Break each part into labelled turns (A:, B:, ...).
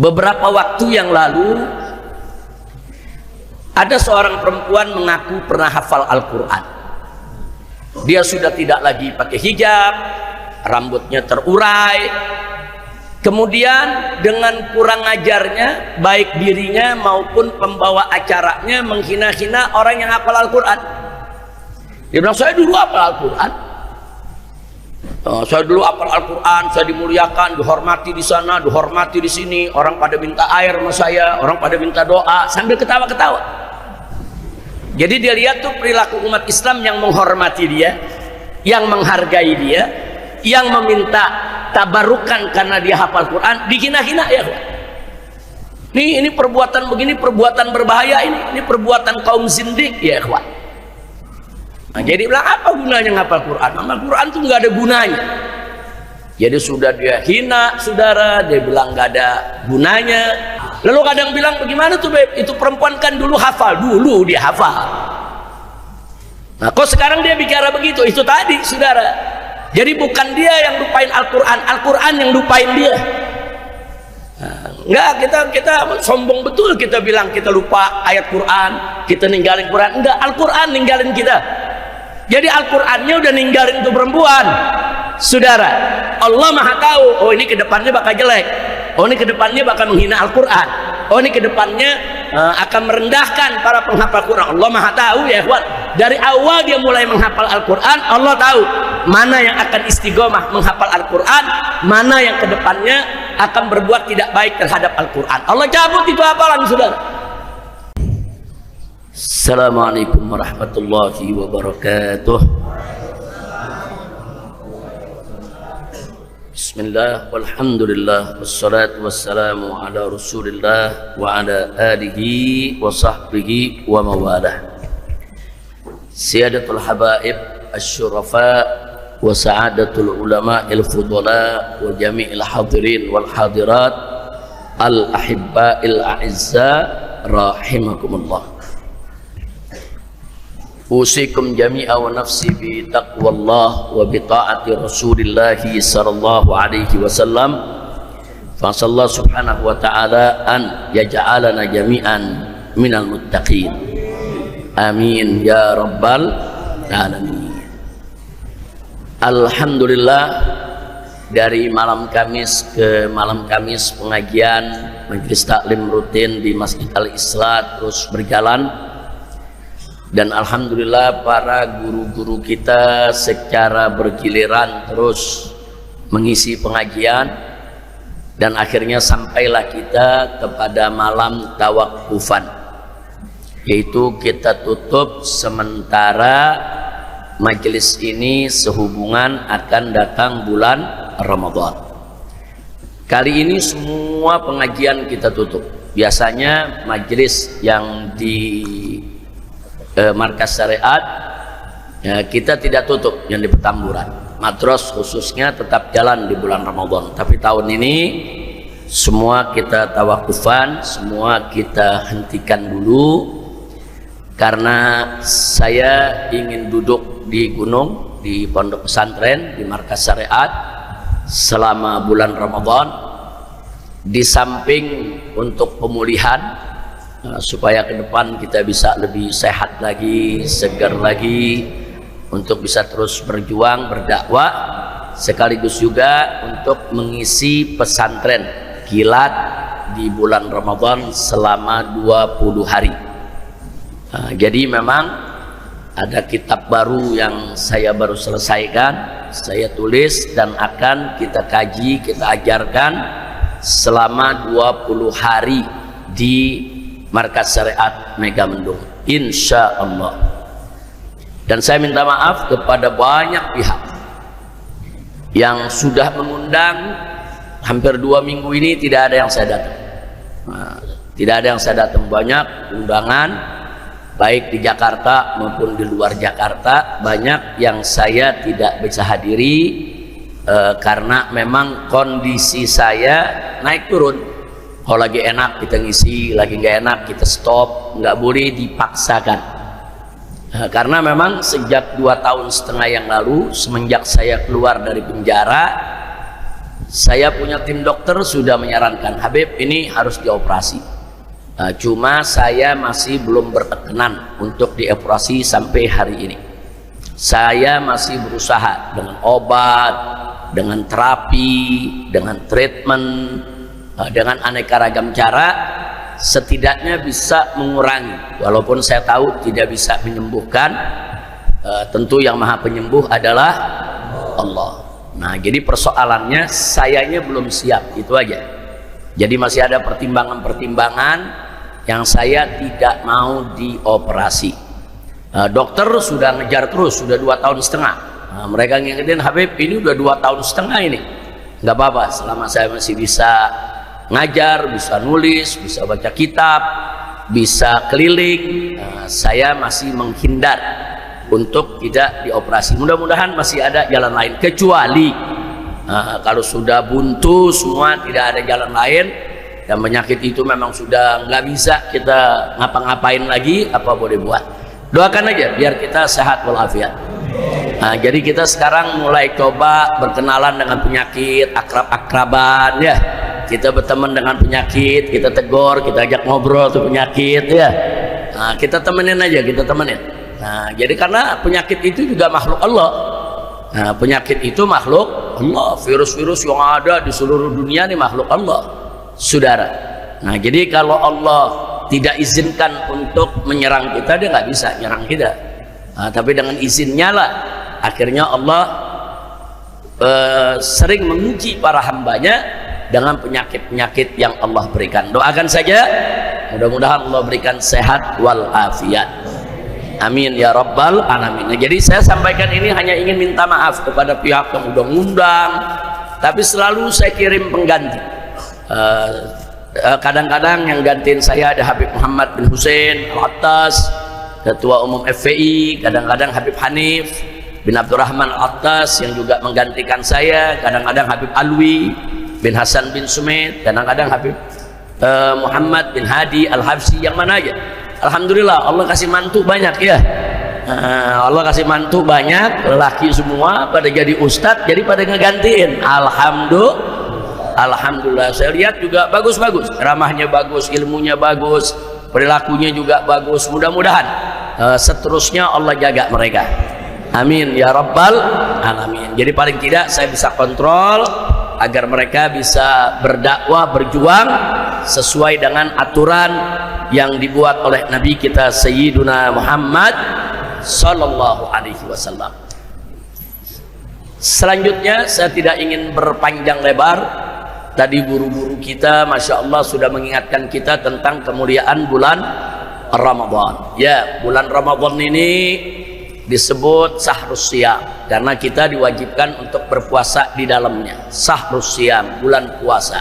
A: Beberapa waktu yang lalu ada seorang perempuan mengaku pernah hafal Al-Quran. Dia sudah tidak lagi pakai hijab, rambutnya terurai. Kemudian dengan kurang ajarnya, baik dirinya maupun pembawa acaranya menghina-hina orang yang hafal Al-Quran. Dia bilang, saya dulu hafal Al-Quran. Saya dulu hafal Al-Quran, saya dimuliakan, dihormati di sana, dihormati di sini. Orang pada minta air sama saya, orang pada minta doa, sambil ketawa-ketawa. Jadi dia lihat tuh perilaku umat Islam yang menghormati dia, yang menghargai dia, yang meminta tabarukan karena dia hafal Quran, dihina-hina ya. Ini perbuatan begini, perbuatan berbahaya, ini perbuatan kaum zindik ya ikhwan. Nah, jadi bilang apa gunanya ngapal Quran? Amal Quran tuh nggak ada gunanya. Jadi sudah dia hina saudara, dia bilang nggak ada gunanya. Lalu kadang bilang bagaimana tuh Beb? Itu perempuan kan dulu hafal, dulu dia hafal. Nah kok sekarang dia bicara begitu? Itu tadi saudara. Jadi bukan dia yang lupain Al-Quran, Al-Quran yang lupain dia. Nah, enggak, kita sombong betul kita bilang kita lupa ayat Quran, kita ninggalin Quran. Enggak, Al-Quran ninggalin kita. Jadi Al-Qurannya udah ninggalin tuh perempuan saudara. Allah maha tahu, oh ini kedepannya bakal jelek, oh ini kedepannya bakal menghina Al-Quran, oh ini kedepannya akan merendahkan para penghafal Quran. Allah maha tahu ya ikhwan. Dari awal dia mulai menghafal Al-Quran, Allah tahu mana yang akan istiqomah menghafal Al-Quran, mana yang kedepannya akan berbuat tidak baik terhadap Al-Quran. Allah cabut itu hafalan saudara. Assalamualaikum warahmatullahi wabarakatuh. Bismillah, walhamdulillah, wassalatu wassalamu ala rasulillah wa ala alihi wa sahbihi wa mawalah. Siyadatul habaib asyurafa wa sa'adatul ulama il-fudala wa jami'il hadirin wal hadirat al-ahibba il-a'izza rahimakumullah. Usikum jami'a wa nafsi bi taqwallah wa bi ta'ati rasulillahi sallallahu alaihi wasallam. Fa sallallahu subhanahu wa ta'ala an yaj'alana jami'an minal muttaqin. Amin ya rabbal alamin. Alhamdulillah, dari malam Kamis ke malam Kamis pengajian majelis taklim rutin di Masjid Al-Islah terus berjalan. Dan alhamdulillah para guru-guru kita secara bergiliran terus mengisi pengajian, dan akhirnya sampailah kita kepada malam tawakufan, yaitu kita tutup sementara majelis ini sehubungan akan datang bulan Ramadan. Kali ini semua pengajian kita tutup. Biasanya majelis yang di markas syariat ya, kita tidak tutup, yang di Petamburan Madros khususnya tetap jalan di bulan Ramadan. Tapi tahun ini semua kita tawakufan, semua kita hentikan dulu, karena saya ingin duduk di gunung, di pondok pesantren, di markas syariat selama bulan Ramadan, di samping untuk pemulihan supaya ke depan kita bisa lebih sehat lagi, segar lagi, untuk bisa terus berjuang, berdakwah, sekaligus juga untuk mengisi pesantren kilat di bulan Ramadan selama 20 hari. Jadi memang ada kitab baru yang saya baru selesaikan, saya tulis dan akan kita kaji, kita ajarkan selama 20 hari di markas syariat Megamendung, insya Allah. Dan saya minta maaf kepada banyak pihak yang sudah mengundang. Hampir 2 minggu ini tidak ada yang saya datang. Tidak ada yang saya datang. Banyak undangan baik di Jakarta maupun di luar Jakarta, banyak yang saya tidak bisa hadiri karena memang kondisi saya naik turun. Kalau lagi enak kita ngisi, lagi nggak enak kita stop, nggak boleh dipaksakan. Karena memang sejak 2,5 tahun yang lalu, semenjak saya keluar dari penjara, saya punya tim dokter sudah menyarankan Habib ini harus dioperasi. Cuma saya masih belum berkenan untuk dioperasi sampai hari ini. Saya masih berusaha dengan obat, dengan terapi, dengan treatment, dengan aneka ragam cara, setidaknya bisa mengurangi. Walaupun saya tahu tidak bisa menyembuhkan, tentu yang maha penyembuh adalah Allah. Nah, jadi persoalannya sayanya belum siap, itu aja. Jadi masih ada pertimbangan-pertimbangan yang saya tidak mau dioperasi. Dokter sudah ngejar terus, sudah 2 tahun setengah. Mereka ngingetin, Habib ini udah 2 tahun setengah ini. Nggak apa-apa, selama saya masih bisa ngajar, bisa nulis, bisa baca kitab, bisa keliling, saya masih menghindar untuk tidak dioperasi. Mudah-mudahan masih ada jalan lain, kecuali kalau sudah buntu semua, tidak ada jalan lain dan penyakit itu memang sudah nggak bisa kita ngapa-ngapain lagi, apa boleh buat. Doakan aja biar kita sehat walafiat. Jadi kita sekarang mulai coba berkenalan dengan penyakit, akrab-akraban ya. Kita berteman dengan penyakit, kita tegur, kita ajak ngobrol tuh penyakit ya. Kita temenin aja, kita temenin. Jadi karena penyakit itu juga makhluk Allah. Penyakit itu makhluk Allah. Virus-virus yang ada di seluruh dunia ini makhluk Allah, saudara. Jadi kalau Allah tidak izinkan untuk menyerang kita, dia nggak bisa menyerang kita. Tapi dengan izinnya lah, akhirnya Allah sering menguji para hambanya dengan penyakit-penyakit yang Allah berikan. Doakan saja, mudah-mudahan Allah berikan sehat walafiat. Amin ya rabbal alamin. Jadi saya sampaikan ini hanya ingin minta maaf kepada pihak yang udah ngundang, tapi selalu saya kirim pengganti. Kadang-kadang yang gantiin saya ada Habib Muhammad bin Hussein Al-Attas, Ketua Umum FPI, kadang-kadang Habib Hanif bin Abdurrahman Al-Attas yang juga menggantikan saya, kadang-kadang Habib Alwi bin Hasan bin Sumait, kadang-kadang Habib Muhammad bin Hadi Al-Habsyi, yang mana aja. Alhamdulillah Allah kasih mantu banyak ya. Allah kasih mantu banyak, lelaki semua pada jadi ustadz, jadi pada ngegantiin. Alhamdulillah saya lihat juga bagus-bagus, ramahnya bagus, ilmunya bagus, perilakunya juga bagus. Mudah-mudahan seterusnya Allah jaga mereka. Amin ya rabbal alamin. Jadi paling tidak saya bisa kontrol agar mereka bisa berdakwah, berjuang sesuai dengan aturan yang dibuat oleh Nabi kita Sayyiduna Muhammad sallallahu alaihi wasallam. Selanjutnya saya tidak ingin berpanjang lebar. Tadi guru-guru kita Masya Allah sudah mengingatkan kita tentang kemuliaan bulan Ramadan. Ya, bulan Ramadan ini disebut Sahrus Siyam karena kita diwajibkan untuk berpuasa di dalamnya. Sahrus Siyam, bulan puasa.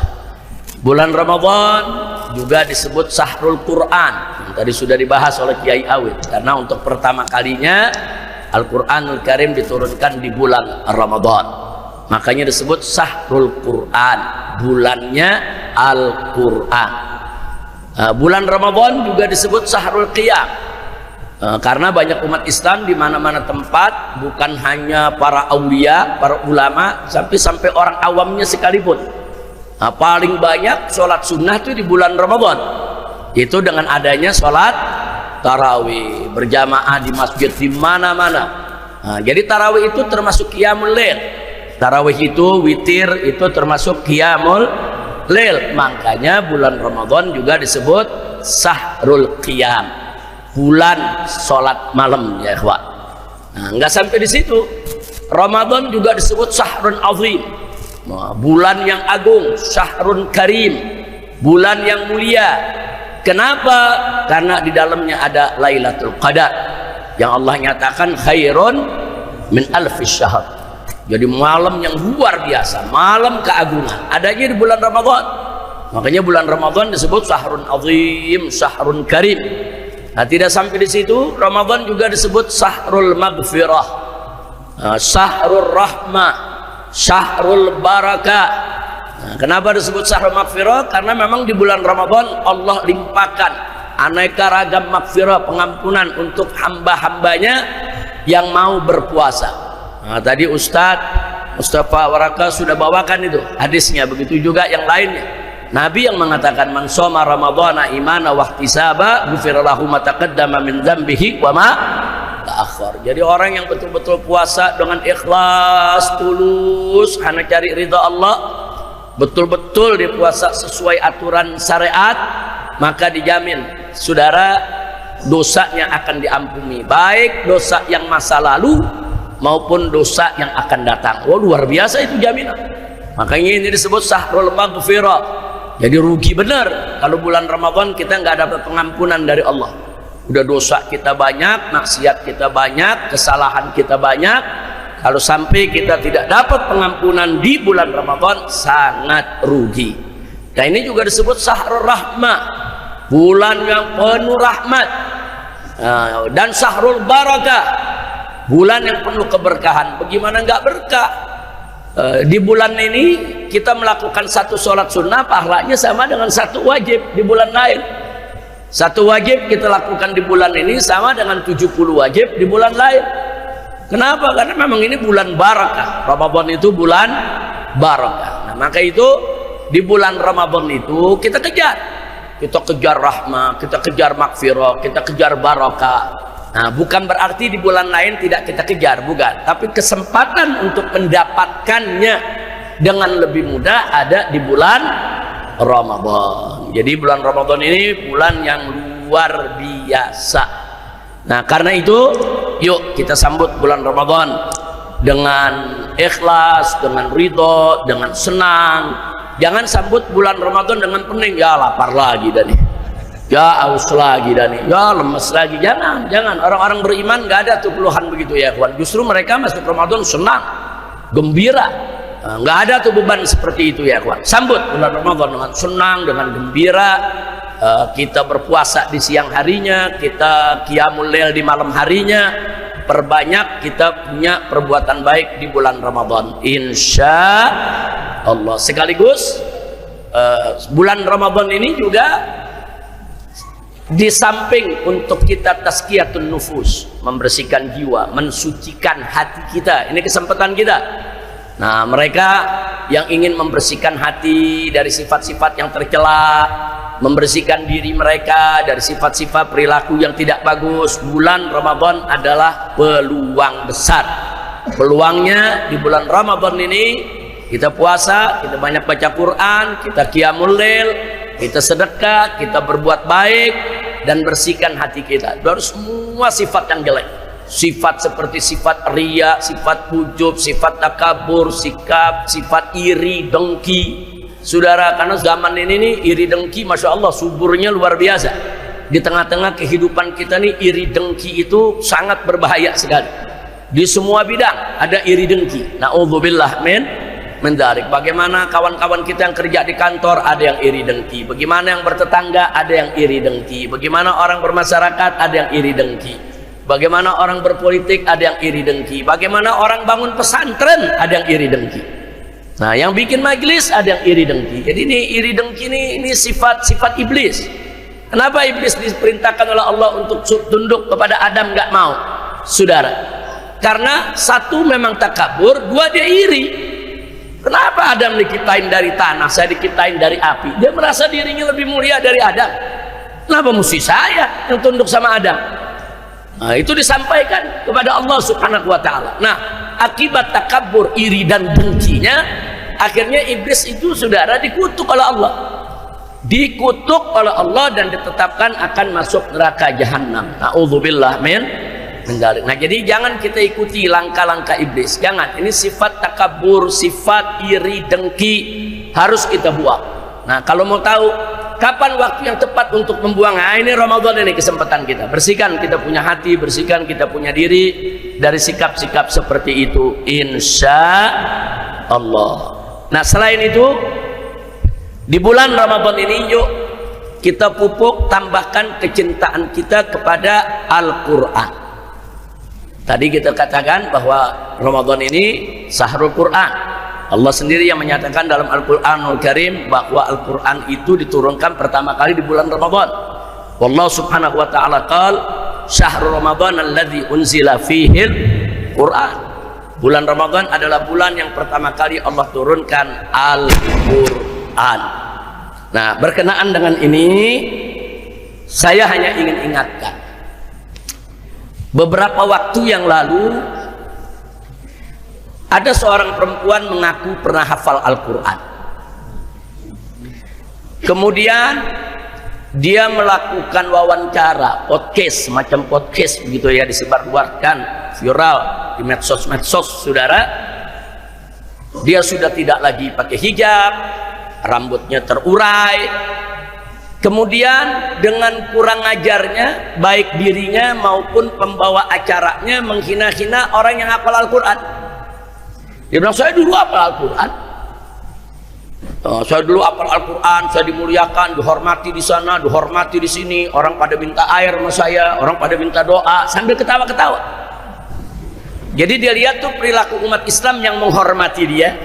A: Bulan Ramadan juga disebut Sahrul Quran, yang tadi sudah dibahas oleh Kiai Awid, karena untuk pertama kalinya Al-Quranul Karim diturunkan di bulan Ramadan, makanya disebut Sahrul Quran, bulannya Al-Quran. Bulan Ramadan juga disebut Sahrul Qiyam, karena banyak umat Islam di mana-mana tempat, bukan hanya para aulia, para ulama, sampai orang awamnya sekalipun. Paling banyak sholat sunnah itu di bulan Ramadan, itu dengan adanya sholat tarawih berjamaah di masjid di mana-mana. Jadi tarawih itu termasuk qiyamul lail, tarawih itu witir, itu termasuk qiyamul lail. Makanya bulan Ramadan juga disebut Sahrul Qiyam, bulan sholat malam ya ikhwan. Nggak sampai di situ, Ramadan juga disebut Sahrun Azim, bulan yang agung, Syahrun Karim, bulan yang mulia. Kenapa? Karena di dalamnya ada Lailatul Qadar yang Allah nyatakan khairun min alfis syahr. Jadi malam yang luar biasa, malam keagungan, adanya di bulan Ramadan. Makanya bulan Ramadan disebut Syahrun Azim, Syahrun Karim. Nah, tidak sampai di situ, Ramadan juga disebut Syahrul Maghfirah, Syahrul Rahmah, Syahrul Barakah. Kenapa disebut Syahrul Maghfirah? Karena memang di bulan Ramadan Allah limpahkan aneka ragam maghfirah, pengampunan untuk hamba-hambanya yang mau berpuasa. Tadi Ustadz Mustafa Waraka sudah bawakan itu hadisnya, begitu juga yang lainnya. Nabi yang mengatakan man shoma ramadhana imana wa ihtisaba ghufira lahu ma taqaddama min dzambihi wa ma ta'akhkhar. Jadi orang yang betul-betul puasa dengan ikhlas, tulus, hanya cari ridha Allah, betul-betul dia puasa sesuai aturan syariat, maka dijamin saudara dosanya akan diampuni, baik dosa yang masa lalu maupun dosa yang akan datang. Wah, luar biasa itu jaminan. Makanya ini disebut syahrul maghfirah. Jadi rugi benar kalau bulan Ramadan kita nggak dapat pengampunan dari Allah. Udah dosa kita banyak, maksiat kita banyak, kesalahan kita banyak. Kalau sampai kita tidak dapat pengampunan di bulan Ramadan, sangat rugi. Nah, ini juga disebut syahrul rahmah, bulan yang penuh rahmat, dan syahrul barakah, bulan yang penuh keberkahan. Bagaimana nggak berkah? Di bulan ini kita melakukan satu sholat sunnah, pahalanya sama dengan satu wajib di bulan lain. Satu wajib kita lakukan di bulan ini sama dengan 70 wajib di bulan lain. Kenapa? Karena memang ini bulan barakah. Ramadan itu bulan barakah. Nah, maka itu di bulan Ramadan itu kita kejar rahmah, kita kejar maghfirah, kita kejar barakah. Nah, bukan berarti di bulan lain tidak kita kejar, bukan. Tapi kesempatan untuk mendapatkannya dengan lebih mudah ada di bulan Ramadan. Jadi bulan Ramadan ini bulan yang luar biasa. Nah, karena itu yuk kita sambut bulan Ramadan dengan ikhlas, dengan ridho, dengan senang. Jangan sambut bulan Ramadan dengan pening, ya lapar lagi dah nih, ya aus lagi dah nih, ya lemes lagi. Jangan. Orang-orang beriman nggak ada tuh keluhan begitu ya kawan. Justru mereka masuk Ramadan senang, gembira. Nggak ada tuh beban seperti itu ya kawan. Sambut bulan Ramadan dengan senang, dengan gembira. Kita berpuasa di siang harinya, kita qiyamul lail di malam harinya. Perbanyak kita punya perbuatan baik di bulan Ramadan, insya Allah. Sekaligus bulan Ramadan ini juga di samping untuk kita tazkiyatun nufus, membersihkan jiwa, mensucikan hati kita, ini kesempatan kita. Nah, mereka yang ingin membersihkan hati dari sifat-sifat yang tercela, membersihkan diri mereka dari sifat-sifat perilaku yang tidak bagus, bulan Ramadan adalah peluang besar. Peluangnya di bulan Ramadan ini kita puasa, kita banyak baca Quran, kita qiyamul lail, kita sedekah, kita berbuat baik dan bersihkan hati kita dari semua sifat yang jelek. Sifat seperti sifat riya, sifat ujub, sifat takabur, sifat iri, dengki. Saudara, karena zaman ini nih iri dengki masya Allah suburnya luar biasa. Di tengah-tengah kehidupan kita nih iri dengki itu sangat berbahaya sekali. Di semua bidang ada iri dengki. Na'udzubillah min dzalik. Bagaimana kawan-kawan kita yang kerja di kantor ada yang iri dengki. Bagaimana yang bertetangga ada yang iri dengki. Bagaimana orang bermasyarakat ada yang iri dengki. Bagaimana orang berpolitik ada yang iri dengki. Bagaimana orang bangun pesantren ada yang iri dengki. Nah, yang bikin majelis ada yang iri dengki. Jadi ini iri dengki ini sifat iblis. Kenapa iblis diperintahkan oleh Allah untuk tunduk kepada Adam nggak mau? Saudara, karena satu memang takabur, dua dia iri. Kenapa Adam diciptain dari tanah, saya diciptain dari api? Dia merasa dirinya lebih mulia dari Adam. Kenapa mesti saya yang tunduk sama Adam? Nah, itu disampaikan kepada Allah Subhanahu wa ta'ala. Nah, akibat takabur, iri dan dengkinya, akhirnya iblis itu saudara dikutuk oleh Allah. Dikutuk oleh Allah dan ditetapkan akan masuk neraka jahanam. Na'udzubillah min dzalik. Nah, jadi jangan kita ikuti langkah-langkah iblis. Jangan. Ini sifat takabur, sifat iri, dengki harus kita buang. Nah, kalau mau tahu kapan waktu yang tepat untuk membuang, nah ini Ramadan, ini kesempatan kita. Bersihkan kita punya hati, bersihkan kita punya diri dari sikap-sikap seperti itu, insya Allah. Nah, selain itu di bulan Ramadan ini yuk kita pupuk, tambahkan kecintaan kita kepada Al-Quran. Tadi kita katakan bahwa Ramadan ini syahrul Quran. Allah sendiri yang menyatakan dalam Al-Quranul Karim bahwa Al-Quran itu diturunkan pertama kali di bulan Ramadan. Wallahu subhanahu wa ta'ala qala syahrul Ramadan alladzi unzila fihil Quran. Bulan Ramadan adalah bulan yang pertama kali Allah turunkan Al-Quran. Nah, berkenaan dengan ini, saya hanya ingin ingatkan. Beberapa waktu yang lalu, ada seorang perempuan mengaku pernah hafal Al-Quran. Kemudian, dia melakukan wawancara, podcast, semacam podcast begitu ya, disebarluaskan, viral di medsos-medsos, saudara. Dia sudah tidak lagi pakai hijab, rambutnya terurai. Kemudian dengan kurang ajarnya, baik dirinya maupun pembawa acaranya menghina-hina orang yang hafal Al-Quran. Dia bilang, saya dulu hafal Al-Quran. Saya dulu hafal Al-Quran, saya dimuliakan, dihormati di sana, dihormati di sini. Orang pada minta air sama saya, orang pada minta doa, sambil ketawa-ketawa. Jadi dia lihat tuh perilaku umat Islam yang menghormati dia,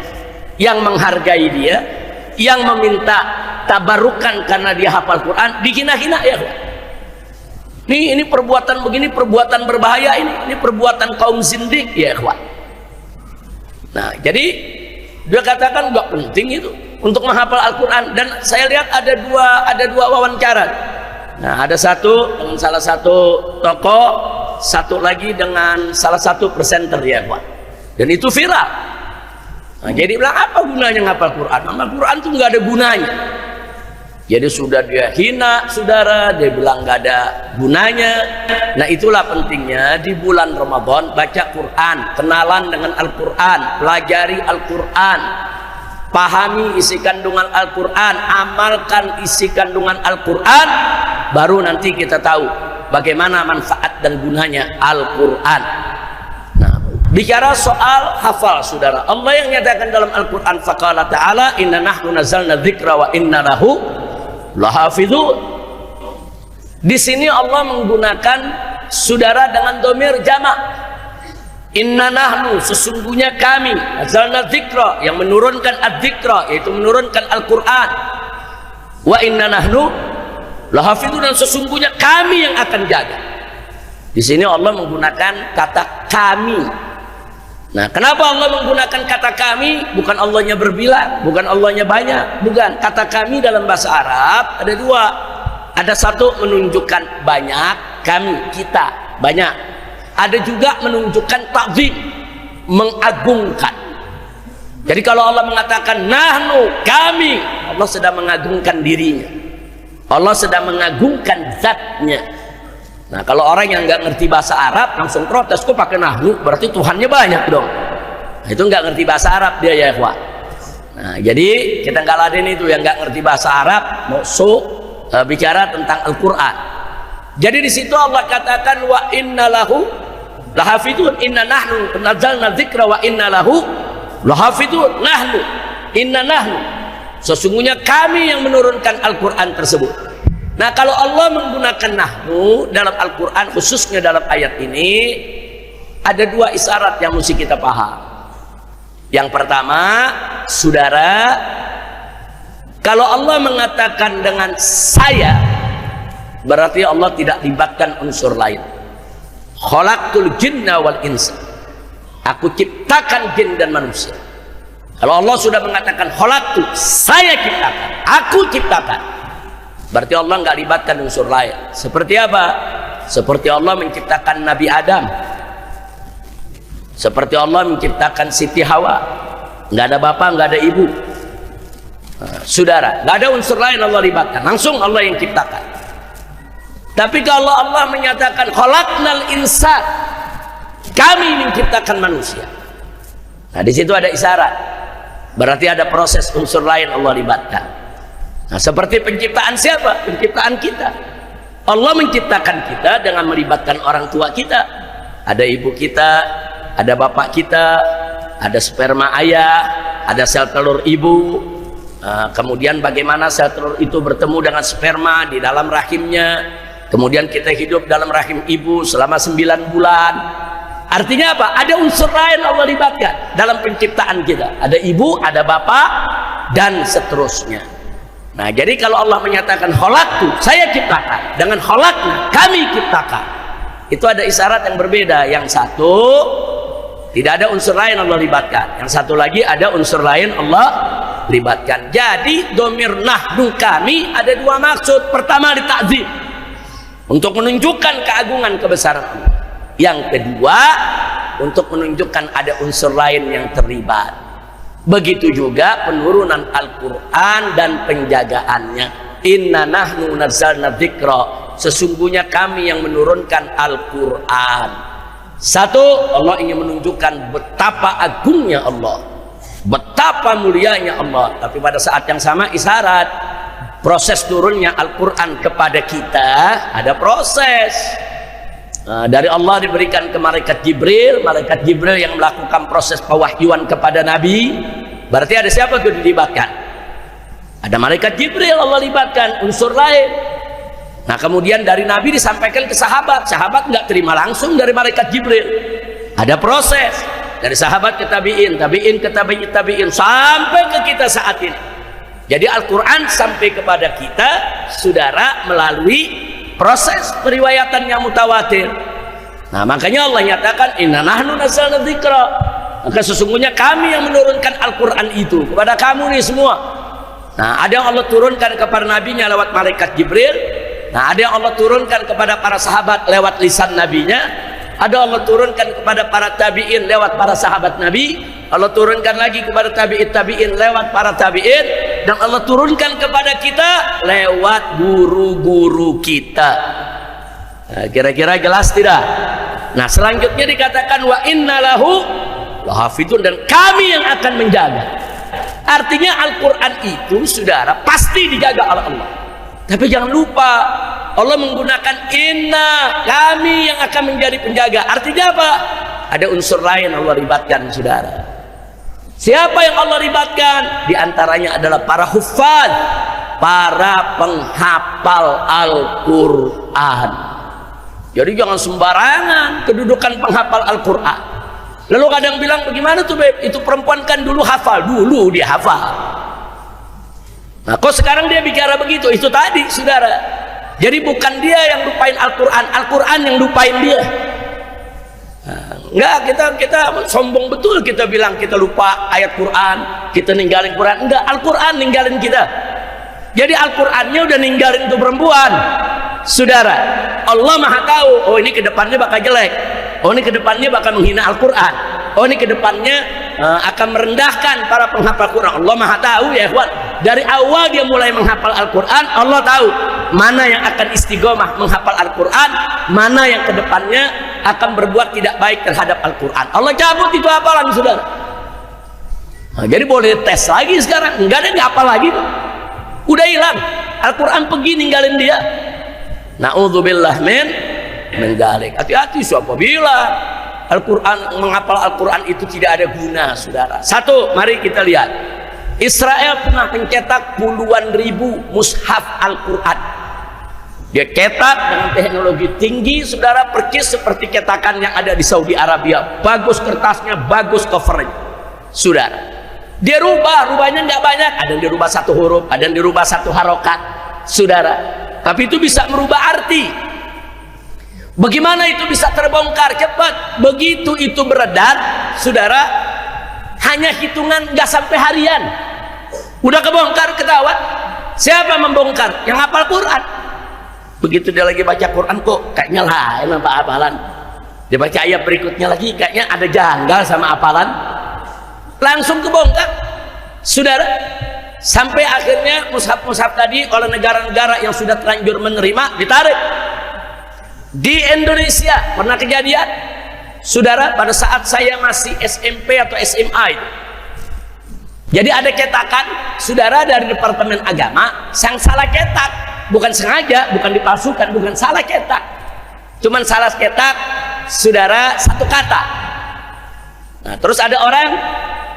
A: yang menghargai dia, yang meminta tabarukan karena dia hafal Quran, dihina-hina ya. Ini perbuatan begini, perbuatan berbahaya, ini perbuatan kaum zindik ya, ikhwan. Nah, jadi dia katakan nggak penting itu untuk menghafal Al-Quran. Dan saya lihat ada dua wawancara. Nah, ada satu dengan salah satu tokoh, satu lagi dengan salah satu presenter ya, Pak. Dan itu viral. Nah, jadi bilang apa gunanya menghafal Quran? Menghafal Quran itu nggak ada gunanya. Jadi sudah dia hina saudara, dia bilang nggak ada gunanya. Nah, itulah pentingnya di bulan Ramadan baca Quran, kenalan dengan Al-Quran, pelajari Al-Quran, pahami isi kandungan Al-Quran, amalkan isi kandungan Al-Quran, baru nanti kita tahu bagaimana manfaat dan gunanya Al-Quran. Nah, bicara soal hafal saudara, Allah yang nyatakan dalam Al-Quran, faqala ta'ala inna nahnu nazzalna dzikra wa inna lahu lahafidhun. Di sini Allah menggunakan saudara dengan domir jamak. Inna nahnu, sesungguhnya kami, nazzalna dzikra, yang menurunkan adzikra, yaitu menurunkan Al-Quran. Wa inna nahnu lahafidhun, dan sesungguhnya kami yang akan jaga. Di sini Allah menggunakan kata kami. Nah, kenapa Allah menggunakan kata kami? Bukan Allahnya berbilang, bukan Allahnya banyak, bukan. Kata kami dalam bahasa Arab ada dua. Ada satu menunjukkan banyak, kami, kita, banyak. Ada juga menunjukkan ta'zim, mengagungkan. Jadi kalau Allah mengatakan nahnu, kami, Allah sedang mengagungkan dirinya. Allah sedang mengagungkan zatnya. Nah, kalau orang yang nggak ngerti bahasa Arab langsung protes, kok pakai nahnu, berarti Tuhannya banyak dong. Nah, itu nggak ngerti bahasa Arab dia ya, ikhwan. Nah, jadi kita nggak laden itu yang nggak ngerti bahasa Arab, bicara tentang Al-Quran. Jadi di situ Allah katakan wa inna lahu lahafidun, inna nahnu nazzalna dzikra wa inna lahu lahafidun. Nahnu, inna nahnu, sesungguhnya kami yang menurunkan Al-Quran tersebut. Nah, kalau Allah menggunakan nahnu dalam Al-Quran, khususnya dalam ayat ini, ada dua isyarat yang mesti kita paham. Yang pertama, saudara, kalau Allah mengatakan dengan saya, berarti Allah tidak libatkan unsur lain. Khalaqtul jinna wal insa, aku ciptakan jin dan manusia. Kalau Allah sudah mengatakan khalaqtu, saya ciptakan, aku ciptakan, berarti Allah nggak libatkan unsur lain. Seperti apa? Seperti Allah menciptakan Nabi Adam, seperti Allah menciptakan Siti Hawa, nggak ada bapak, nggak ada ibu. Nah, saudara, nggak ada unsur lain Allah libatkan, langsung Allah yang ciptakan. Tapi kalau Allah menyatakan khalaqnal insan, kami menciptakan manusia, nah di situ ada isyarat, berarti ada proses unsur lain Allah libatkan. Nah, seperti penciptaan siapa? Penciptaan kita. Allah menciptakan kita dengan melibatkan orang tua kita. Ada ibu kita, ada bapak kita, ada sperma ayah, ada sel telur ibu. Kemudian bagaimana sel telur itu bertemu dengan sperma di dalam rahimnya. Kemudian kita hidup dalam rahim ibu selama 9 bulan. Artinya apa? Ada unsur lain Allah libatkan dalam penciptaan kita. Ada ibu, ada bapak, dan seterusnya. Nah, jadi kalau Allah menyatakan khalaqtu, saya ciptakan, dengan khalaqna, kami ciptakan, itu ada isyarat yang berbeda. Yang satu, Tidak ada unsur lain Allah libatkan. Yang satu lagi ada unsur lain Allah libatkan. Jadi domir nahnu kami ada dua maksud. Pertama ditakzim, untuk menunjukkan keagungan kebesaran Allah. Yang kedua untuk menunjukkan ada unsur lain yang terlibat. Begitu juga penurunan Al-Quran dan penjagaannya. Inna nahnu nazzalna dzikra, sesungguhnya kami yang menurunkan Al-Quran. Satu, Allah ingin menunjukkan betapa agungnya Allah, betapa mulianya Allah. Tapi pada saat yang sama isyarat proses turunnya Al-Quran kepada kita ada proses. Dari Allah diberikan ke malaikat Jibril yang melakukan proses pewahyuan kepada Nabi. Berarti ada siapa yang dilibatkan? Ada malaikat Jibril Allah libatkan, unsur lain. Nah kemudian dari Nabi disampaikan ke sahabat nggak terima langsung dari malaikat Jibril, ada proses dari sahabat ke tabi'in, tabi'in ke tabi'in sampai ke kita saat ini. Jadi Al-Quran sampai kepada kita saudara melalui proses periwayatan yang mutawatir. Nah makanya Allah nyatakan inna nahnu nazzalna dzikra, maka sesungguhnya kami yang menurunkan Al-Quran itu kepada kamu nih semua. Nah ada yang Allah turunkan kepada nabinya lewat malaikat Jibril. Nah ada yang Allah turunkan kepada para sahabat lewat lisan nabinya, ada Allah turunkan kepada para tabi'in lewat para sahabat Nabi, Allah turunkan lagi kepada tabi'in lewat para tabi'in, dan Allah turunkan kepada kita lewat guru-guru kita. Nah, kira-kira jelas tidak? Nah selanjutnya dikatakan wa inna lahu lahafidun, dan kami yang akan menjaga. Artinya Al-Quran itu saudara pasti dijaga oleh Allah. Tapi jangan lupa Allah menggunakan inna, kami yang akan menjadi penjaga. Artinya apa? Ada unsur lain Allah libatkan saudara. Siapa yang Allah libatkan? Di antaranya adalah para huffaz, para penghafal Al-Quran. Jadi jangan sembarangan kedudukan penghafal Al-Quran. Lalu kadang bilang bagaimana tuh Beb? Itu perempuan kan dulu hafal, dulu dia hafal. Nah kok sekarang dia bicara begitu? Itu tadi saudara. Jadi bukan dia yang lupain Al-Quran, Al-Quran yang lupain dia. Nah, enggak, kita sombong betul kita bilang kita lupa ayat Quran, kita ninggalin Quran. Enggak, Al-Quran ninggalin kita. Jadi Al-Qurannya udah ninggalin tuh perempuan saudara. Allah maha tahu, oh ini kedepannya bakal jelek, oh ini kedepannya bakal menghina Al-Quran, oh ini kedepannya akan merendahkan para penghafal Quran. Allah maha tahu ya ikhwan. Dari awal dia mulai menghafal Al-Quran, Allah tahu mana yang akan istiqomah menghafal Al-Quran, mana yang kedepannya akan berbuat tidak baik terhadap Al-Quran. Allah cabut itu hafalan saudara. Nah, jadi boleh tes lagi sekarang, enggak ada dihafal lagi, udah hilang Al-Quran, pergi ninggalin dia. Na'udzubillah min dzalik. Hati-hati siapa bilang Al-Quran, menghafal Al-Quran itu tidak ada guna saudara. Satu, mari kita lihat Israel pernah mencetak puluhan ribu mushaf Al-Quran. Dia cetak dengan teknologi tinggi saudara, persis seperti cetakan yang ada di Saudi Arabia. Bagus kertasnya, bagus covernya saudara. Dia rubahnya nggak banyak, ada yang dirubah satu huruf, ada yang dirubah satu harokat saudara, tapi itu bisa merubah arti. Bagaimana itu bisa terbongkar cepat? Begitu itu beredar saudara, hanya hitungan nggak sampai harian udah kebongkar, ketahuan. Siapa membongkar? Yang hafal Quran. Begitu dia lagi baca Quran kok kayaknya lain apa hafalan, dia baca ayat berikutnya lagi kayaknya ada janggal sama hafalan, langsung kebongkar saudara. Sampai akhirnya mushaf-mushaf tadi oleh negara-negara yang sudah terlanjur menerima ditarik. Di Indonesia pernah kejadian saudara pada saat saya masih SMP atau SMA itu. Jadi ada cetakan saudara dari Departemen Agama yang salah cetak, bukan sengaja, bukan dipalsukan, bukan salah cetak, cuman salah cetak saudara satu kata. Nah terus ada orang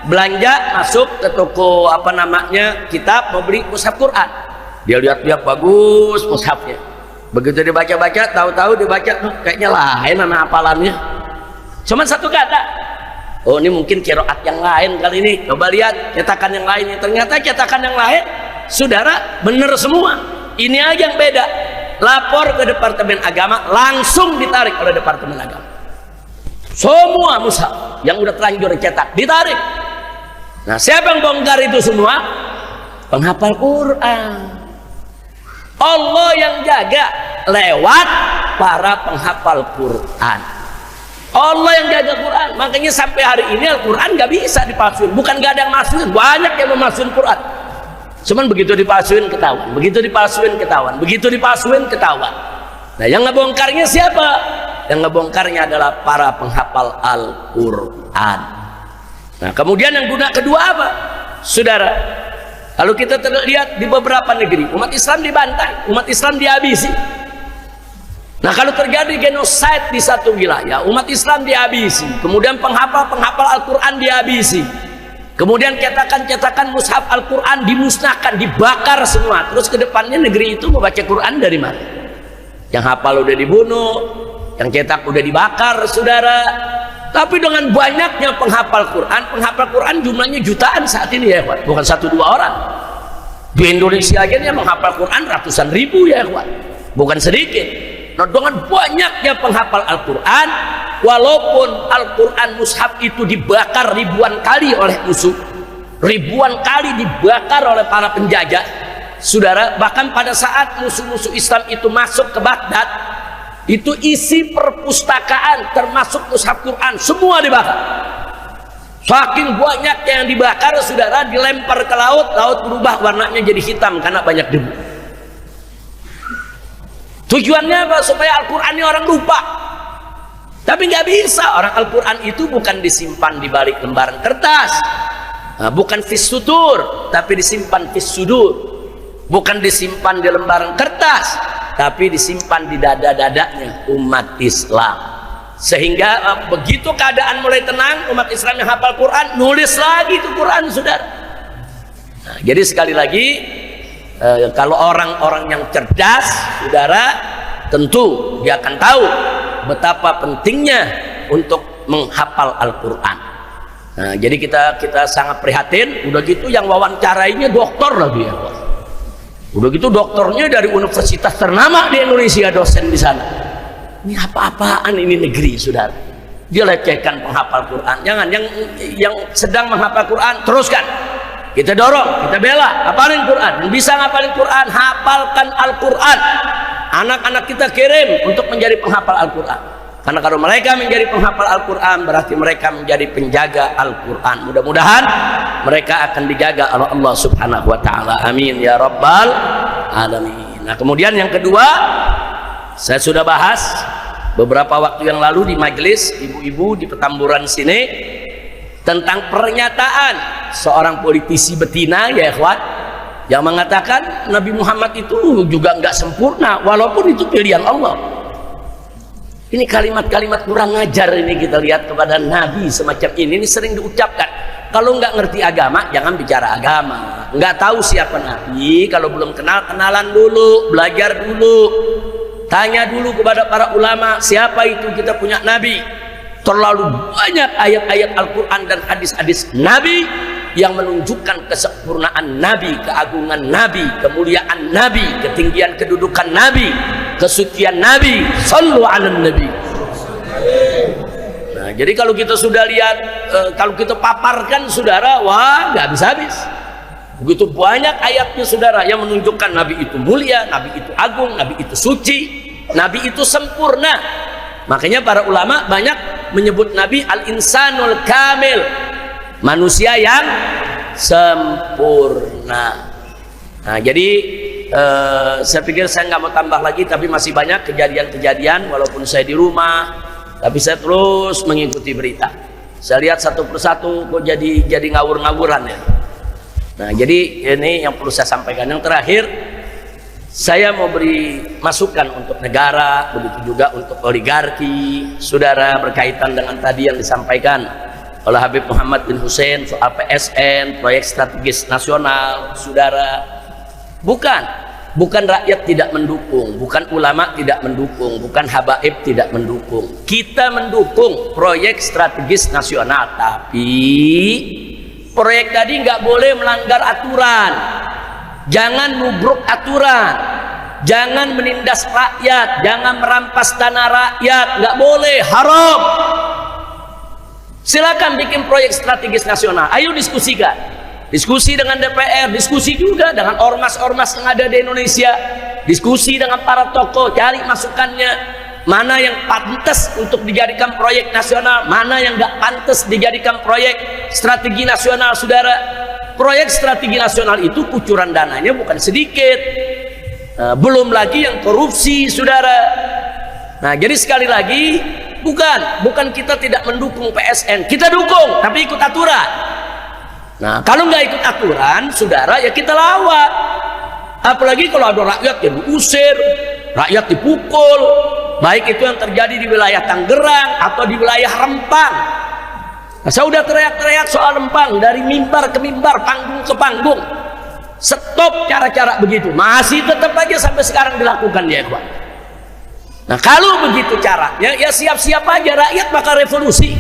A: belanja masuk ke toko apa namanya kitab, mau beli mushaf Quran, dia lihat bagus mushafnya, begitu dibaca-baca tahu-tahu dibaca kayaknya lain nama hafalannya, cuman satu kata. Oh ini mungkin qiraat yang lain kali ini, coba lihat cetakan yang lainnya, ternyata cetakan yang lain saudara bener semua, ini aja yang beda. Lapor ke Departemen Agama, langsung ditarik oleh Departemen Agama Semua mushaf yang udah terlanjur cetak ditarik. Nah, siapa yang bongkar itu semua? Penghafal Quran. Allah yang jaga lewat para penghafal Quran. Allah yang jaga Quran. Makanya sampai hari ini Al-Quran nggak bisa dipalsuin. Bukan nggak ada yang masukin, banyak yang memalsuin Quran. Cuman begitu dipalsuin ketahuan, begitu dipalsuin ketahuan, begitu dipalsuin ketahuan. Nah, yang ngebongkarnya siapa? Yang ngebongkarnya adalah para penghafal Al-Quran. Nah, kemudian yang guna kedua apa? Saudara, kalau kita lihat di beberapa negeri, umat Islam dibantai, umat Islam dihabisi. Nah, kalau terjadi genosida di satu wilayah, umat Islam dihabisi, kemudian penghafal Al-Quran dihabisi, kemudian cetakan mushaf Al-Quran dimusnahkan, dibakar semua. Terus ke depannya negeri itu mau baca Quran dari mana? Yang hafal udah dibunuh, yang cetak udah dibakar, saudara. Tapi dengan banyaknya penghafal Quran jumlahnya jutaan saat ini ya, kawan. Bukan 1-2 orang. Di Indonesia aja yang menghafal Quran ratusan ribu ya, kawan. Bukan sedikit. Nah, dengan banyaknya penghafal Al-Quran, walaupun Al-Quran mushaf itu dibakar ribuan kali oleh musuh, ribuan kali dibakar oleh para penjajah, saudara, bahkan pada saat musuh-musuh Islam itu masuk ke Baghdad, itu isi perpustakaan termasuk mushaf Quran semua dibakar. Saking banyaknya yang dibakar, saudara, dilempar ke laut, laut berubah warnanya jadi hitam karena banyak debu. Tujuannya apa? Supaya Al-Quran ini orang lupa. Tapi nggak bisa, orang Al-Quran itu bukan disimpan di balik lembaran kertas, bukan fis sutur, tapi disimpan fis sudur. Bukan disimpan di lembaran kertas, tapi disimpan di dada-dadanya umat Islam. Sehingga begitu keadaan mulai tenang, umat Islam yang hafal Quran nulis lagi ke Quran, saudara. Nah, jadi sekali lagi, kalau orang-orang yang cerdas, saudara, tentu dia akan tahu betapa pentingnya untuk menghafal Al-Quran. Nah, jadi kita sangat prihatin. Udah gitu yang wawancarainya dokter lagi ya, udah gitu dokternya dari universitas ternama di Indonesia, dosen di sana. Ini apa-apaan ini negeri, saudara? Dia lecehkan penghafal Quran. Jangan, yang sedang menghafal Quran teruskan, kita dorong, kita bela, hafalin Quran. Yang bisa ngapalin Quran, hafalkan Al-Quran. Anak-anak kita kirim untuk menjadi penghafal Al-Quran. Karena kalau mereka menjadi penghafal Al-Quran, berarti mereka menjadi penjaga Al-Quran. Mudah-mudahan mereka akan dijaga oleh Allah Subhanahu wa Ta'ala. Amin ya Rabbal Alamin. Nah, kemudian yang kedua, saya sudah bahas beberapa waktu yang lalu di majelis ibu-ibu di Petamburan sini tentang pernyataan seorang politisi betina ya, ikhwan, yang mengatakan Nabi Muhammad itu juga nggak sempurna, walaupun itu pilihan Allah. Ini kalimat-kalimat kurang ajar ini kita lihat kepada Nabi semacam ini sering diucapkan. Kalau nggak ngerti agama, jangan bicara agama. Nggak tahu siapa Nabi, kalau belum kenal, kenalan dulu, belajar dulu, tanya dulu kepada para ulama siapa itu kita punya Nabi. Terlalu banyak ayat-ayat Al-Quran dan hadis-hadis Nabi yang menunjukkan kesempurnaan Nabi, keagungan Nabi, kemuliaan Nabi, ketinggian kedudukan Nabi, kesucian Nabi. Sallu ala Nabi. Nah, jadi kalau kita sudah lihat, kalau kita paparkan, saudara, wah, nggak habis-habis. Begitu banyak ayatnya, saudara, yang menunjukkan Nabi itu mulia, Nabi itu agung, Nabi itu suci, Nabi itu sempurna. Makanya para ulama banyak menyebut Nabi al-insanul kamil, manusia yang sempurna. Nah, jadi saya pikir saya nggak mau tambah lagi, tapi masih banyak kejadian-kejadian. Walaupun saya di rumah, tapi saya terus mengikuti berita. Saya lihat satu persatu kok jadi ngawur-ngawuran ya. Nah, jadi ini yang perlu saya sampaikan. Yang terakhir, saya mau beri masukan untuk negara, begitu juga untuk oligarki, saudara, berkaitan dengan tadi yang disampaikan oleh Habib Muhammad bin Hussein soal PSN, proyek strategis nasional, saudara. Bukan rakyat tidak mendukung, bukan ulama tidak mendukung, bukan habaib tidak mendukung. Kita mendukung proyek strategis nasional, tapi proyek tadi nggak boleh melanggar aturan. Jangan nubruk aturan, jangan menindas rakyat, jangan merampas tanah rakyat, nggak boleh, haram. Silakan bikin proyek strategis nasional. Ayo diskusikan. Diskusi dengan DPR, diskusi juga dengan ormas-ormas yang ada di Indonesia. Diskusi dengan para tokoh, cari masukannya. Mana yang pantas untuk dijadikan proyek nasional, mana yang nggak pantas dijadikan proyek strategi nasional, saudara. Proyek strategi nasional itu kucuran dananya bukan sedikit. Belum lagi yang korupsi, saudara. Nah, jadi sekali lagi, bukan kita tidak mendukung PSN, kita dukung, tapi ikut aturan. Nah, kalau nggak ikut aturan, saudara, ya kita lawan. Apalagi kalau ada rakyat yang diusir, rakyat dipukul, baik itu yang terjadi di wilayah Tangerang atau di wilayah Rempang. Nah, saya udah teriak-teriak soal Rempang dari mimbar ke mimbar, panggung ke panggung. Stop cara-cara begitu. Masih tetap aja sampai sekarang dilakukan ya, Pak. Nah, kalau begitu caranya, ya siap-siap aja rakyat bakal revolusi.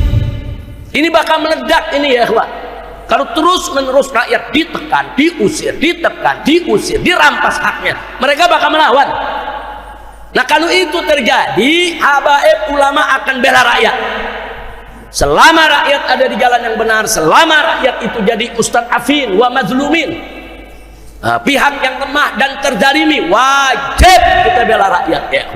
A: Ini bakal meledak ini ya, Pak. Kalau terus-menerus rakyat ditekan, diusir, ditekan, diusir, dirampas haknya, mereka bakal melawan. Nah, kalau itu terjadi, habaib ulama akan bela rakyat. Selama rakyat ada di jalan yang benar, selama rakyat itu jadi mustad'afin wa mazlumin, pihak yang lemah dan terzalimi, wajib kita bela rakyat ya.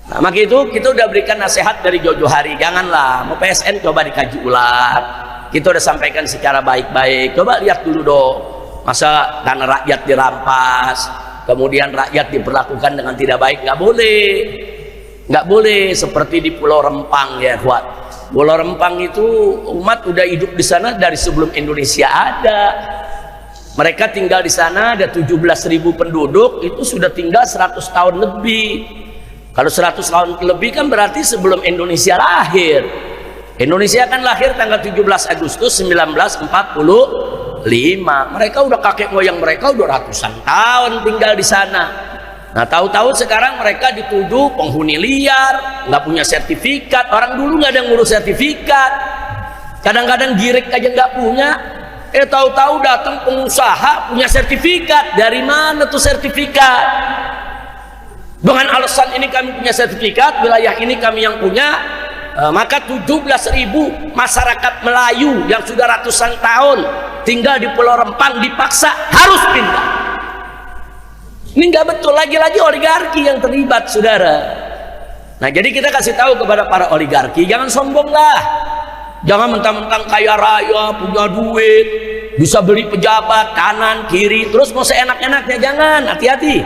A: Nah, maka itu kita udah berikan nasihat dari jauh-jauh hari, janganlah mau PSN coba dikaji ulang. Kita udah sampaikan secara baik-baik, coba lihat dulu dong, masa dana rakyat dirampas, kemudian rakyat diperlakukan dengan tidak baik. Nggak boleh seperti di Pulau Rempang ya, Kuat. Pulau Rempang itu umat udah hidup di sana dari sebelum Indonesia ada. Mereka tinggal di sana, ada 17.000 penduduk, itu sudah tinggal 100 tahun lebih. Kalau 100 tahun lebih kan berarti sebelum Indonesia lahir. Indonesia kan lahir tanggal 17 Agustus 1945. Mereka udah kakek moyang mereka udah ratusan tahun tinggal di sana. Nah, tahu-tahu sekarang mereka dituduh penghuni liar, nggak punya sertifikat. Orang dulu nggak ada ngurus sertifikat. Kadang-kadang girik aja nggak punya. Tahu-tahu datang pengusaha punya sertifikat. Dari mana tuh sertifikat? Dengan alasan ini kami punya sertifikat, wilayah ini kami yang punya. Maka 17.000 masyarakat Melayu yang sudah ratusan tahun tinggal di Pulau Rempang dipaksa harus pindah. Ini nggak betul, lagi-lagi oligarki yang terlibat, saudara. Nah, jadi kita kasih tahu kepada para oligarki, jangan sombong lah, jangan mentang-mentang kaya raya, punya duit, bisa beli pejabat kanan kiri, terus mau seenak-enaknya. Jangan, hati-hati.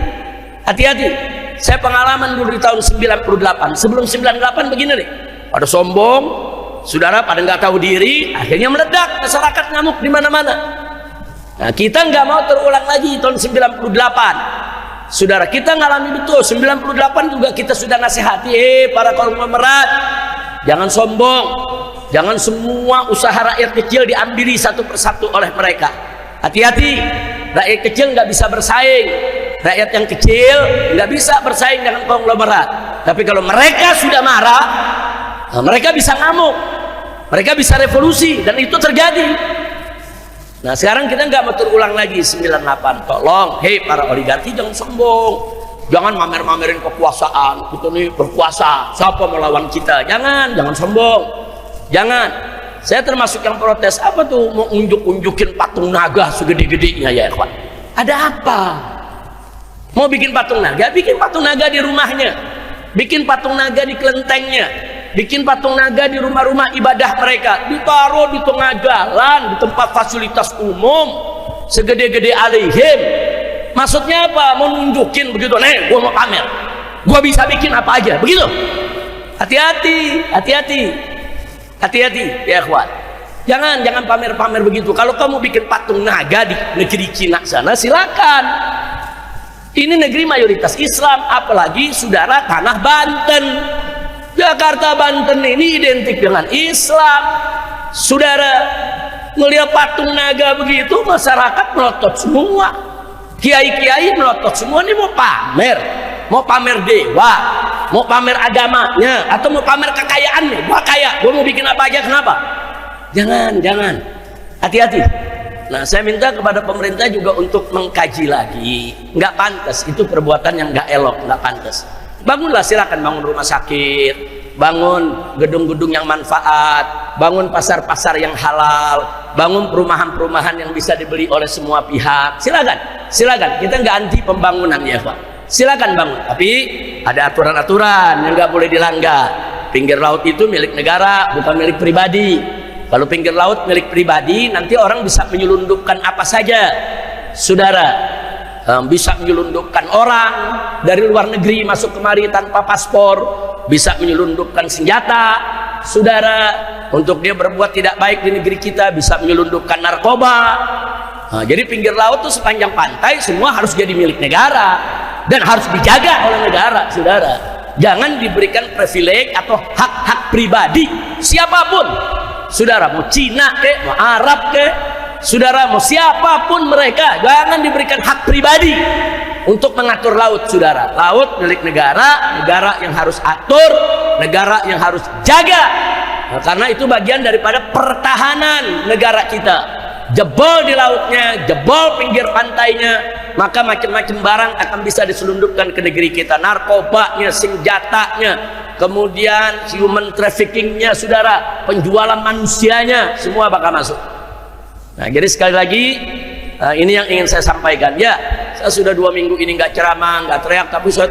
A: Saya pengalaman dulu di tahun 98, sebelum 98 begini nih. Pada sombong, saudara, pada nggak tahu diri, akhirnya meledak, masyarakat ngamuk di mana-mana. Nah, kita nggak mau terulang lagi tahun 98. Saudara, kita ngalami betul 98 juga kita sudah nasihati, para konglomerat, jangan sombong, jangan semua usaha rakyat kecil diambil satu persatu oleh mereka. Hati-hati, rakyat kecil nggak bisa bersaing. Rakyat yang kecil nggak bisa bersaing dengan konglomerat. Tapi kalau mereka sudah marah, mereka bisa ngamuk, mereka bisa revolusi, dan itu terjadi. Nah, sekarang kita nggak mau terulang lagi 98. Tolong, para oligarki jangan sombong, jangan mamer-mamerin kekuasaan. Kita nih berkuasa, siapa melawan kita? Jangan sombong, jangan. Saya termasuk yang protes. Apa tuh mau unjuk-unjukin patung naga segede-gedenya ya, ikhwan? Ada apa? Mau bikin patung naga? Bikin patung naga di rumahnya, bikin patung naga di kelentengnya, bikin patung naga di rumah-rumah ibadah mereka, ditaruh di tengah jalan, di tempat fasilitas umum, segede-gede alihim. Maksudnya apa? Mau nunjukin begitu, nih gua mau pamer, gua bisa bikin apa aja, begitu. Hati-hati ya, ikhwan. Jangan pamer-pamer begitu. Kalau kamu bikin patung naga di negeri Cina sana, silakan. Ini negeri mayoritas Islam, apalagi saudara tanah Banten. Jakarta, Banten ini identik dengan Islam. Saudara, melihat patung naga begitu, masyarakat melotot semua, kiai-kiai melotot semua. Ini mau pamer dewa, mau pamer agamanya, atau mau pamer kekayaannya. Gua kaya, gua mau bikin apa aja. Kenapa? Jangan, hati-hati. Nah, saya minta kepada pemerintah juga untuk mengkaji lagi. Nggak pantas, itu perbuatan yang nggak elok, nggak pantas. Bangunlah, silakan bangun rumah sakit, bangun gedung-gedung yang manfaat, bangun pasar-pasar yang halal, bangun perumahan-perumahan yang bisa dibeli oleh semua pihak. Silakan, kita nggak anti pembangunan ya Pak, silakan bangun, tapi ada aturan-aturan yang nggak boleh dilanggar. Pinggir laut itu milik negara, bukan milik pribadi. Kalau pinggir laut milik pribadi, nanti orang bisa menyelundupkan apa saja, saudara. Bisa menyelundupkan orang dari luar negeri masuk kemari tanpa paspor, bisa menyelundupkan senjata, saudara, untuk dia berbuat tidak baik di negeri kita, bisa menyelundupkan narkoba. Jadi pinggir laut itu sepanjang pantai semua harus jadi milik negara dan harus dijaga oleh negara, saudara. Jangan diberikan privilege atau hak-hak pribadi siapapun, saudara, mau Cina ke, mau Arab ke, saudara, mau siapapun mereka, jangan diberikan hak pribadi untuk mengatur laut, saudara. Laut milik negara, negara yang harus atur, negara yang harus jaga. Karena itu bagian daripada pertahanan negara kita. Jebol di lautnya, jebol pinggir pantainya, maka macam-macam barang akan bisa diselundupkan ke negeri kita. Narkobanya, senjatanya, kemudian human traffickingnya, saudara, penjualan manusianya, semua bakal masuk. Nah, jadi sekali lagi ini yang ingin saya sampaikan. Ya, saya sudah 2 minggu ini nggak ceramah, nggak teriak, tapi saya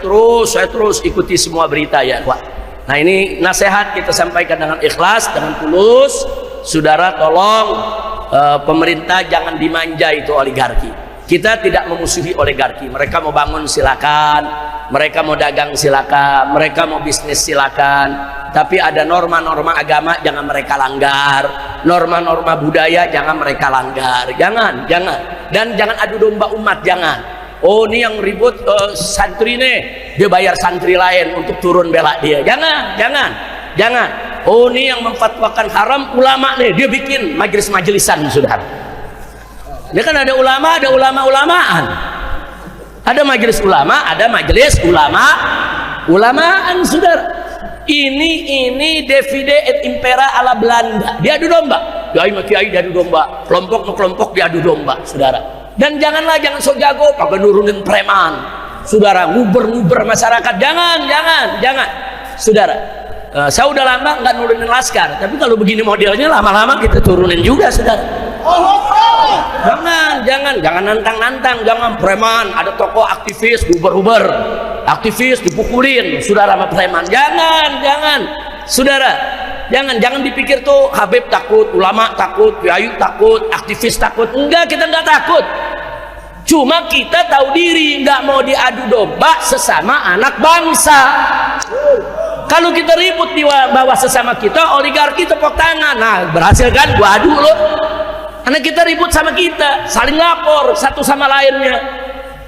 A: terus ikuti semua berita ya, Pak. Nah, ini nasihat kita sampaikan dengan ikhlas, dengan tulus. Saudara, tolong pemerintah jangan dimanja itu oligarki. Kita tidak memusuhi oligarki. Mereka mau bangun silakan, mereka mau dagang silakan, mereka mau bisnis silakan. Tapi ada norma-norma agama jangan mereka langgar, norma-norma budaya jangan mereka langgar. Jangan. Dan jangan adu domba umat, jangan. Oh, ini yang ribut santri nih, dia bayar santri lain untuk turun bela dia. Jangan. Oh, ini yang memfatwakan haram ulama nih, dia bikin majelis-majelisan, saudara. Dia kan ada ulama, ada ulama-ulamaan. Ada majelis ulama, ada majelis ulamaan, saudara. Ini divide et impera ala Belanda. Dia adu domba. Kiai diadu domba, kelompok diadu domba, saudara. Dan jangan sok jago kagak nurunin preman, saudara, nguber masyarakat. Jangan, saudara. Saya udah lama nggak nurunin laskar, tapi kalau begini modelnya lama-lama kita turunin juga, saudara. Jangan nantang, jangan preman. Ada tokoh aktivis uber aktivis dipukulin, saudara, sama preman. Jangan, saudara. Jangan dipikir tuh Habib takut, ulama takut, kiai takut, aktivis takut. Enggak, kita nggak takut. Cuma kita tahu diri, nggak mau diadu domba sesama anak bangsa. Kalau kita ribut di bawah sesama kita, oligarki tepuk tangan. Nah, berhasil kan? Gua adu lo. Karena kita ribut sama kita, saling lapor satu sama lainnya.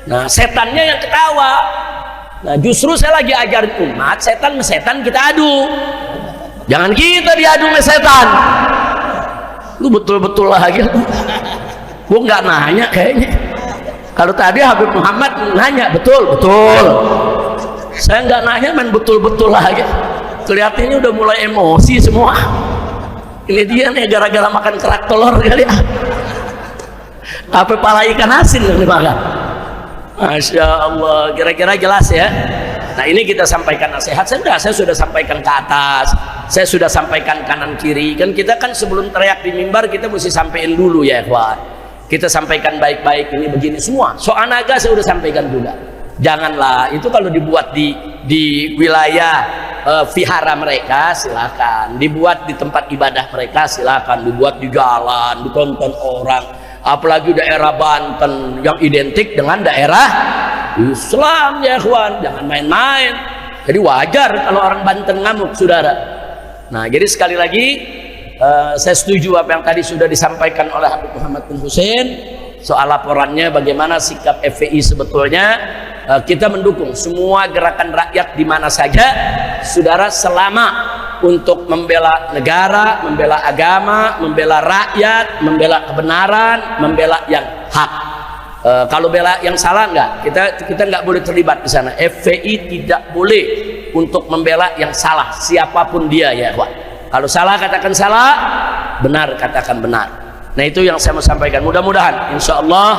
A: Nah, setannya yang ketawa. Nah, justru saya lagi ajarin umat, setan kita adu. Jangan kita diadu sama setan. Lu betul-betul lagi. Gua nggak nanya kayaknya. Kalau tadi Habib Muhammad nanya, betul. Saya nggak nanya, main betul-betul lagi. Kelihatannya udah mulai emosi semua. Ini dia nih gara-gara makan kerak telur kali ya. Apa pala ikan asin yang dimakan? Masya Allah, kira-kira jelas ya. Nah, ini kita sampaikan nasihat. Saya sudah sampaikan ke atas, saya sudah sampaikan kanan kiri. Kan kita kan sebelum teriak di mimbar kita mesti sampaikan dulu ya, ikhwan. Kita sampaikan baik-baik, ini begini semua. Soal naga saya sudah sampaikan juga. Janganlah itu kalau dibuat di wilayah vihara mereka silakan, dibuat di tempat ibadah mereka silakan, dibuat di jalan, ditonton orang. Apalagi daerah Banten yang identik dengan daerah Islam ya ikhwan, jangan main-main. Jadi wajar kalau orang Banten ngamuk, saudara. Nah, jadi sekali lagi saya setuju apa yang tadi sudah disampaikan oleh Habib Muhammad bin Hussein soal laporannya bagaimana sikap FPI sebetulnya. Kita mendukung semua gerakan rakyat di mana saja, saudara, selama untuk membela negara, membela agama, membela rakyat, membela kebenaran, membela yang hak. Kalau bela yang salah enggak, kita nggak boleh terlibat di sana. FPI tidak boleh untuk membela yang salah siapapun dia ya, Pak. Kalau salah katakan salah, benar katakan benar. Nah, itu yang saya mau sampaikan. Mudah-mudahan insya Allah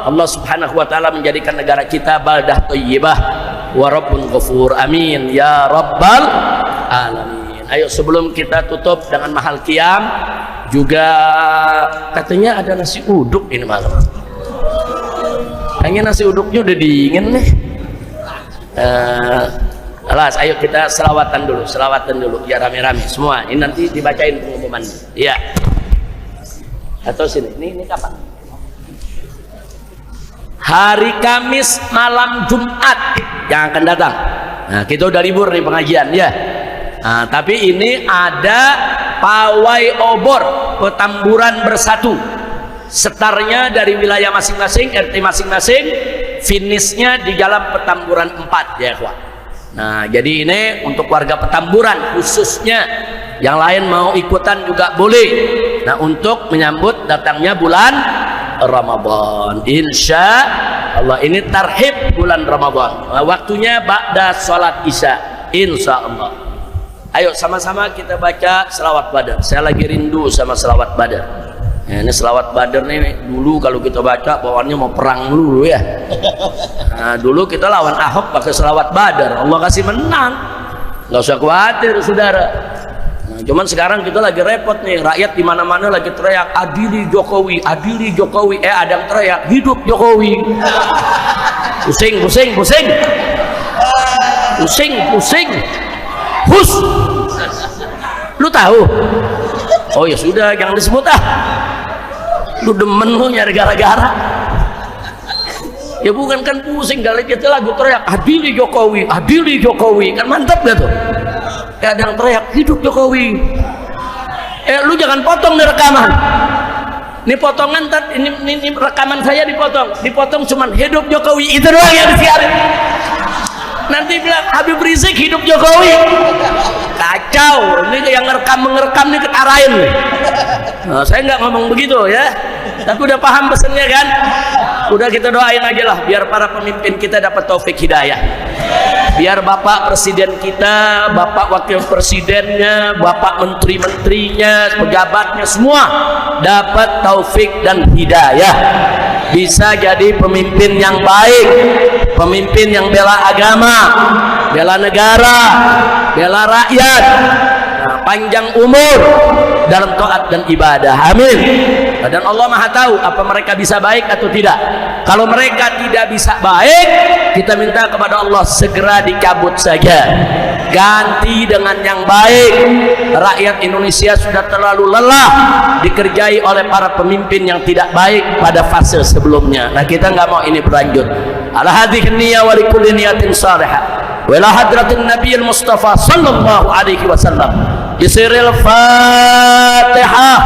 A: Allah subhanahu wa ta'ala menjadikan negara kita baldah thayyibah wa rabbun ghafur. Amin ya rabbal alamin. Ayo sebelum kita tutup dengan mahal qiyam, juga katanya ada nasi uduk ini malam. Kayaknya nasi uduknya udah dingin nih. Alas, ayo kita selawatan dulu ya rame-rame semua. Ini nanti dibacain pengumuman. Iya. Atau sini. Ini kapan? Hari Kamis malam Jumat yang akan datang. Nah, kita udah libur nih pengajian ya. Nah, tapi ini ada pawai obor Petamburan Bersatu. Setarnya dari wilayah masing-masing, RT masing-masing, finishnya di Jalan Petamburan 4 ya, kawan. Nah, jadi ini untuk warga Petamburan khususnya, yang lain mau ikutan juga boleh. Nah, untuk menyambut datangnya bulan Ramadan, insya Allah ini tarhib bulan Ramadan. Nah, waktunya ba'da sholat isya, insya Allah. Ayo sama-sama kita baca selawat Badar. Saya lagi rindu sama selawat Badar. Ya, ini selawat Badar nih dulu kalau kita baca bawaannya mau perang dulu ya. Nah, dulu kita lawan Ahok pakai selawat Badar, Allah kasih menang, nggak usah khawatir saudara. Nah, cuman sekarang kita lagi repot nih, rakyat di mana-mana lagi teriak adili Jokowi, adili Jokowi. Ada yang teriak hidup Jokowi. Pusing. Hus, lu tahu? Oh ya sudah, jangan disebut ah. Lu demen lu nyari gara-gara. Ya bukan kan pusing, kali kita lagu teriak adili Jokowi, kan mantap gak tuh? Ada yang teriak hidup Jokowi. Lu jangan potong nih rekaman. Ini potongan ini rekaman saya dipotong cuman hidup Jokowi itu doang yang disiarin. Nanti bilang Habib Rizik hidup Jokowi, kacau. Ini yang ngerekam nih ketarain nih. Nah, saya nggak ngomong begitu ya, tapi udah paham pesennya kan. Udah kita doain aja lah biar para pemimpin kita dapat taufik hidayah, biar bapak presiden kita, bapak wakil presidennya, bapak menteri-menterinya, pejabatnya semua dapat taufik dan hidayah, bisa jadi pemimpin yang baik, pemimpin yang bela agama, bela negara, bela rakyat, panjang umur dalam taat dan ibadah, amin. Dan Allah Maha tahu apa mereka bisa baik atau tidak. Kalau mereka tidak bisa baik, kita minta kepada Allah segera dicabut saja, ganti dengan yang baik. Rakyat Indonesia sudah terlalu lelah dikerjai oleh para pemimpin yang tidak baik pada fase sebelumnya. Nah, kita nggak mau ini berlanjut. Ala hadhihi niyya wa likulli niyatin salihah wa ila hadratin nabiyil mustafa sallallahu alaihi wasallam. Bisiril Fatihah.